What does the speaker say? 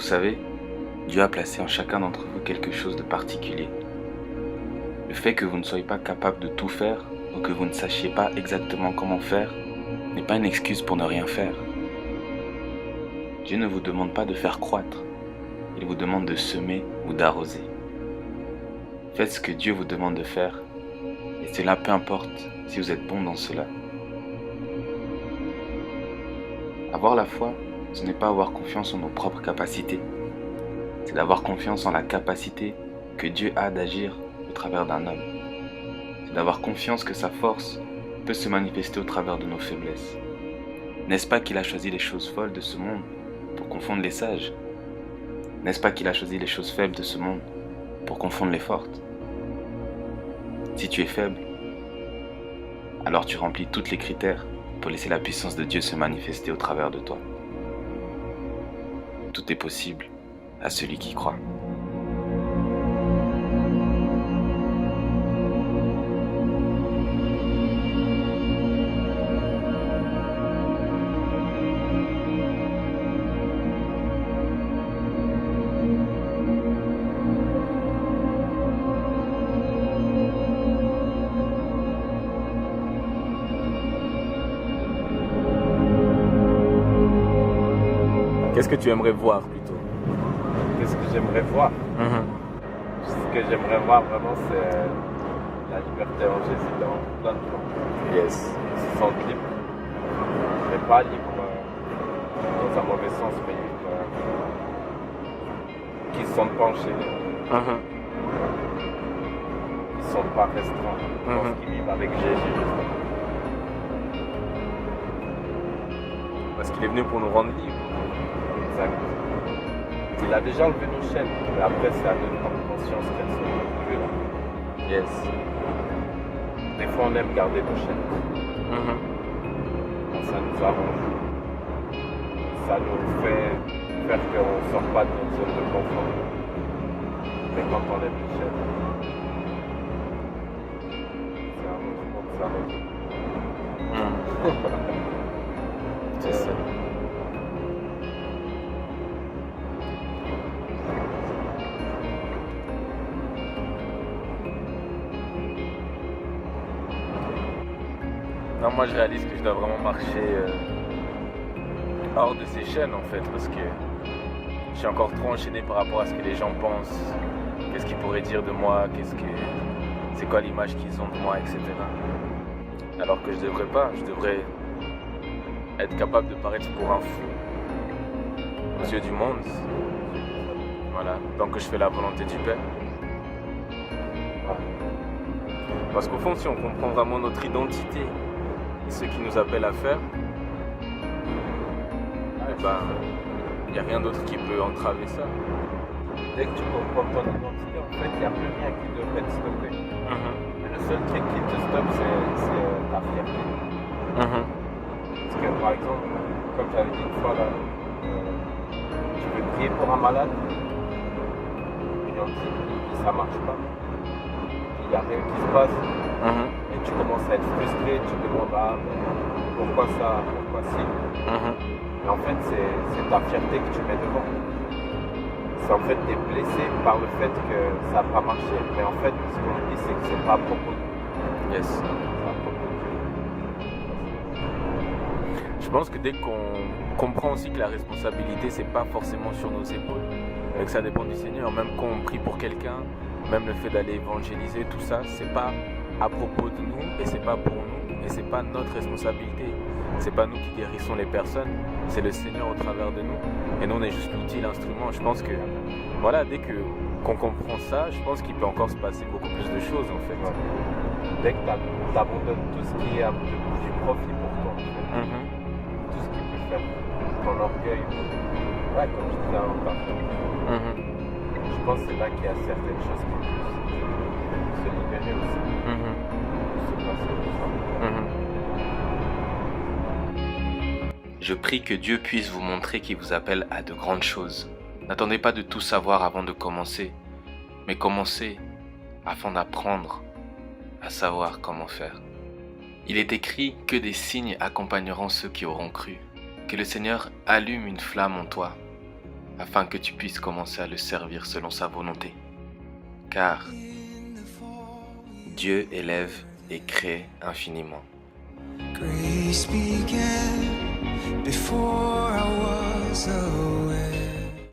Vous savez, Dieu a placé en chacun d'entre vous quelque chose de particulier. Le fait que vous ne soyez pas capable de tout faire ou que vous ne sachiez pas exactement comment faire n'est pas une excuse pour ne rien faire. Dieu ne vous demande pas de faire croître, il vous demande de semer ou d'arroser. Faites ce que Dieu vous demande de faire, et cela peu importe si vous êtes bon dans cela. Avoir la foi, ce n'est pas avoir confiance en nos propres capacités, c'est d'avoir confiance en la capacité que Dieu a d'agir au travers d'un homme. C'est d'avoir confiance que sa force peut se manifester au travers de nos faiblesses. N'est-ce pas qu'il a choisi les choses folles de ce monde pour confondre les sages? N'est-ce pas qu'il a choisi les choses faibles de ce monde pour confondre les fortes? Si tu es faible, alors tu remplis tous les critères pour laisser la puissance de Dieu se manifester au travers de toi. Tout est possible à celui qui croit. Qu'est-ce que tu aimerais voir plutôt? Qu'est-ce que j'aimerais voir? Ce que j'aimerais voir vraiment, c'est la liberté en Jésus dans plein de gens. Yes. Ils se sentent libres, mais pas libres dans un mauvais sens, mais libres qui se sentent penchés, qui ne se sentent pas restreints dans ce qu'ils vivent avec Jésus, justement. Parce qu'il est venu pour nous rendre libres. Exact. Il a déjà enlevé nos chaînes, mais après c'est à nous de prendre conscience qu'elles sont plus là. Yes. Des fois on aime garder nos chaînes. Quand ça nous arrange. Ça nous fait faire qu'on ne sort pas de notre zone de confort. Mais quand on aime les chaînes, c'est un autre monde, C'est ça. Non, moi je réalise que je dois vraiment marcher hors de ces chaînes en fait, parce que je suis encore trop enchaîné par rapport à ce que les gens pensent, qu'est-ce qu'ils pourraient dire de moi, c'est quoi l'image qu'ils ont de moi, etc. Alors que je devrais pas, je devrais être capable de paraître pour un fou aux yeux du monde. Voilà, tant que je fais la volonté du Père. Parce qu'au fond, si on comprend vraiment notre identité et ce qui nous appelle à faire, eh ben, il n'y a rien d'autre qui peut entraver ça. Dès que tu comprends ton identité, en fait, il n'y a plus rien qui devrait te stopper. Mais le seul truc qui te stoppe, c'est ta fierté. Parce que, par exemple, comme tu avais dit une fois, là, tu veux prier pour un malade, et on te dit que ça ne marche pas, il n'y a rien qui se passe, et tu commences à être frustré, tu te demandes mais pourquoi ça, pourquoi si. Mais en fait, c'est ta fierté que tu mets devant. C'est en fait, tu es blessé par le fait que ça n'a pas marché, mais en fait, ce qu'on dit, c'est que c'est pas à propos de nous. Yes. C'est à propos de Dieu. Je pense que dès qu'on comprend aussi que la responsabilité, c'est pas forcément sur nos épaules, mais que ça dépend du Seigneur, même quand on prie pour quelqu'un, même le fait d'aller évangéliser, tout ça, c'est pas à propos de nous et c'est pas pour nous et c'est pas notre responsabilité. C'est pas nous qui guérissons les personnes, c'est le Seigneur au travers de nous et nous on est juste l'outil, l'instrument. Je pense que voilà, dès qu'on comprend ça, je pense qu'il peut encore se passer beaucoup plus de choses en fait. Ouais. Dès que tu abandonnes tout ce qui est du profit pour toi, en fait. Tout ce qui peut faire ton orgueil, ouais, comme je disais encore. Je pense que c'est là qu'il y a certaines choses qui peuvent se libérer aussi. Se passer tout ça. Je prie que Dieu puisse vous montrer qu'il vous appelle à de grandes choses. N'attendez pas de tout savoir avant de commencer, mais commencez afin d'apprendre à savoir comment faire. Il est écrit que des signes accompagneront ceux qui auront cru, que le Seigneur allume une flamme en toi, afin que tu puisses commencer à le servir selon sa volonté. Car Dieu élève et crée infiniment. Grace began before I was aware.